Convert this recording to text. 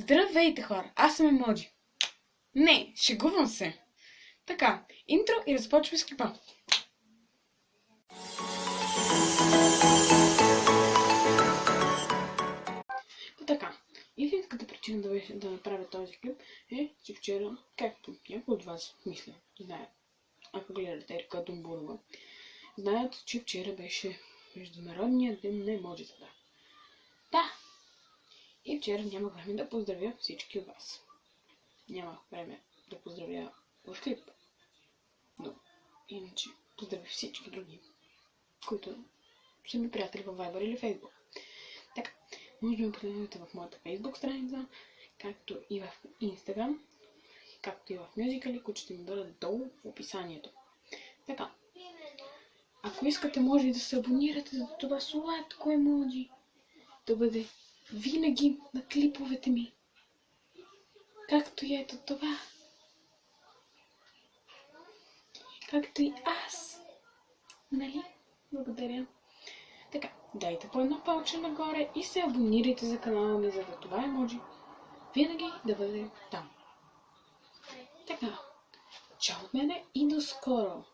Здравейте, хора! Аз съм Емоджи. Не, шегувам се. Така, интро и разпочваме с клипа. Така, истинската причина да направя този клип е, че вчера, както някой от вас, мисля, знаят, ако гледате Река Думбурова, знаят, че вчера беше Международният ден на емоджитата. Да! И вчера нямах време да поздравя всички от вас. Нямах време да поздравя в клип. Но иначе поздравя всички други, които са ми приятели във Viber или Facebook. Така, може да ме последвате в моята Facebook страница, както и в Instagram, както и в Musical.ly, които ще ми бъдат долу в описанието. Така, ако искате, може и да се абонирате за това сладко емоджи, да бъде винаги на клиповете ми. Както и ето това. Както и аз. Нали? Благодаря. Така, дайте по едно палче нагоре и се абонирайте за канала ми, за да това емоджи винаги да бъде там. Така, чао от мене и до скоро!